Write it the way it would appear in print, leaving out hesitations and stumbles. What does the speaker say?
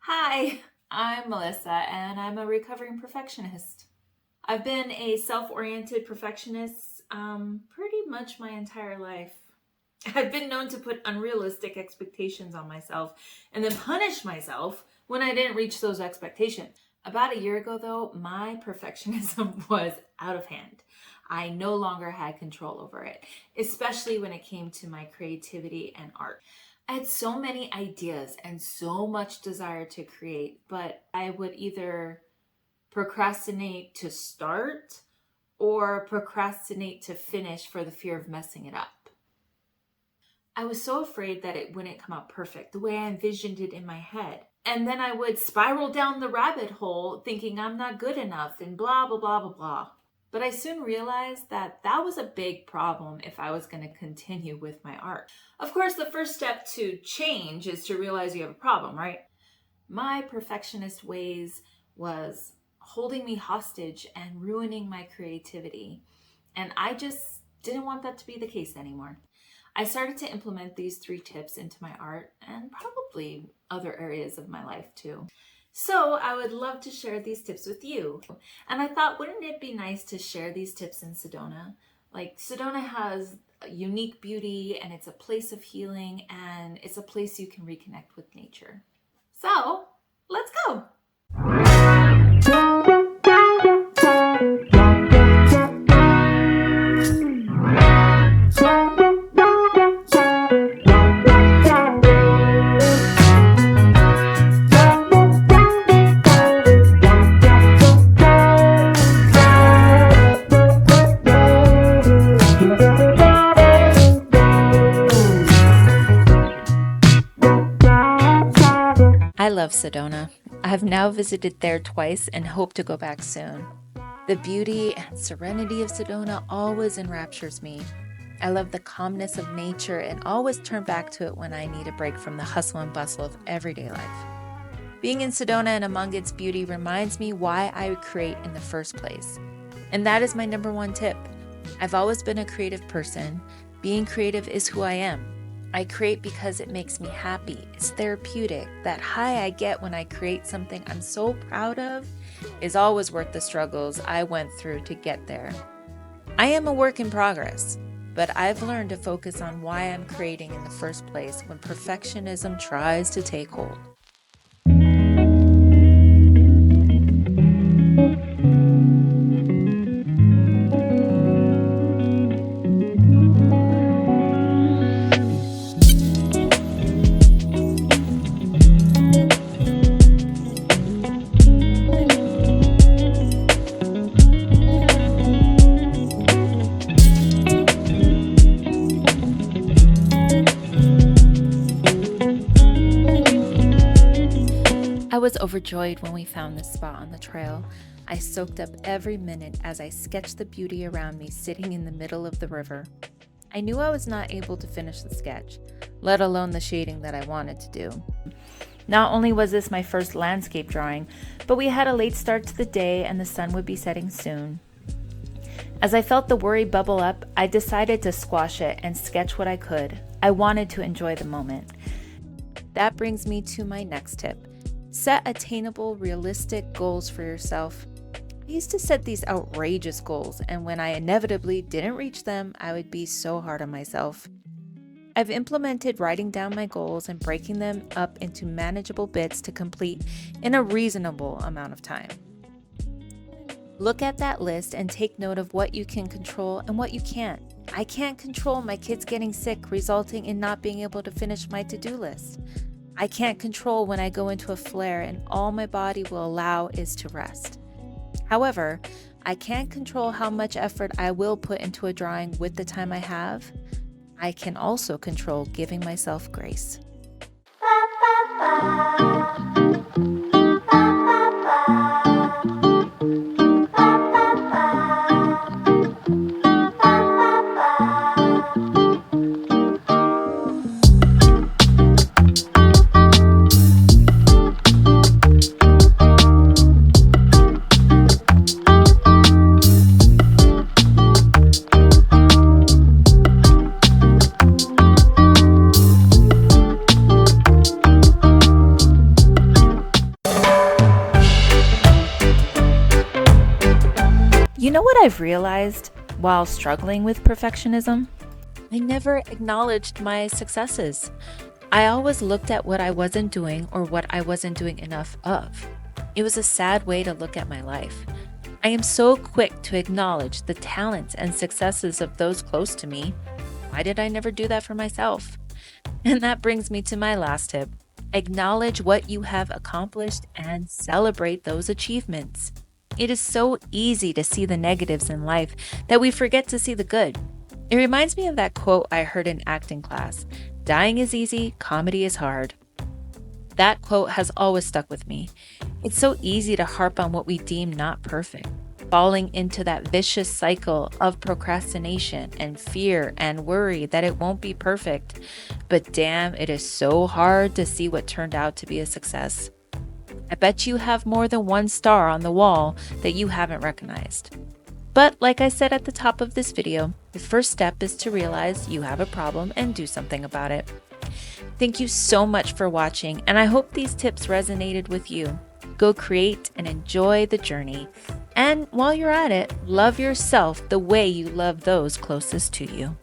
Hi, I'm Melissa, and I'm a recovering perfectionist. I've been a self oriented perfectionist pretty much my entire life. I've been known to put unrealistic expectations on myself and then punish myself when I didn't reach those expectations. About a year ago, though, my perfectionism was out of hand. I no longer had control over it, especially when it came to my creativity and art. I had so many ideas and so much desire to create, but I would either procrastinate to start or procrastinate to finish for the fear of messing it up. I was so afraid that it wouldn't come out perfect the way I envisioned it in my head. And then I would spiral down the rabbit hole thinking I'm not good enough and blah, blah, blah, blah, blah. But I soon realized that that was a big problem if I was going to continue with my art. Of course, the first step to change is to realize you have a problem, right? My perfectionist ways was holding me hostage and ruining my creativity. And I just didn't want that to be the case anymore. I started to implement these 3 tips into my art and probably other areas of my life too. So I would love to share these tips with you. And I thought, wouldn't it be nice to share these tips in Sedona? Like, Sedona has a unique beauty, and it's a place of healing, and it's a place you can reconnect with nature. So let's go. I love Sedona. I have now visited there twice and hope to go back soon. The beauty and serenity of Sedona always enraptures me. I love the calmness of nature and always turn back to it when I need a break from the hustle and bustle of everyday life. Being in Sedona and among its beauty reminds me why I create in the first place. And that is my number 1 tip. I've always been a creative person. Being creative is who I am. I create because it makes me happy. It's therapeutic. That high I get when I create something I'm so proud of is always worth the struggles I went through to get there. I am a work in progress, but I've learned to focus on why I'm creating in the first place when perfectionism tries to take hold. I was overjoyed when we found this spot on the trail. I soaked up every minute as I sketched the beauty around me sitting in the middle of the river. I knew I was not able to finish the sketch, let alone the shading that I wanted to do. Not only was this my first landscape drawing, but we had a late start to the day and the sun would be setting soon. As I felt the worry bubble up, I decided to squash it and sketch what I could. I wanted to enjoy the moment. That brings me to my next tip. Set attainable, realistic goals for yourself. I used to set these outrageous goals, and when I inevitably didn't reach them, I would be so hard on myself. I've implemented writing down my goals and breaking them up into manageable bits to complete in a reasonable amount of time. Look at that list and take note of what you can control and what you can't. I can't control my kids getting sick, resulting in not being able to finish my to-do list. I can't control when I go into a flare and all my body will allow is to rest. However, I can control how much effort I will put into a drawing with the time I have. I can also control giving myself grace. You know what I've realized while struggling with perfectionism? I never acknowledged my successes. I always looked at what I wasn't doing or what I wasn't doing enough of. It was a sad way to look at my life. I am so quick to acknowledge the talents and successes of those close to me. Why did I never do that for myself? And that brings me to my last tip. Acknowledge what you have accomplished and celebrate those achievements. It is so easy to see the negatives in life that we forget to see the good. It reminds me of that quote I heard in acting class: dying is easy, comedy is hard. That quote has always stuck with me. It's so easy to harp on what we deem not perfect, falling into that vicious cycle of procrastination and fear and worry that it won't be perfect. But damn, it is so hard to see what turned out to be a success. I bet you have more than one star on the wall that you haven't recognized. But like I said at the top of this video, the first step is to realize you have a problem and do something about it. Thank you so much for watching, and I hope these tips resonated with you. Go create and enjoy the journey. And while you're at it, love yourself the way you love those closest to you.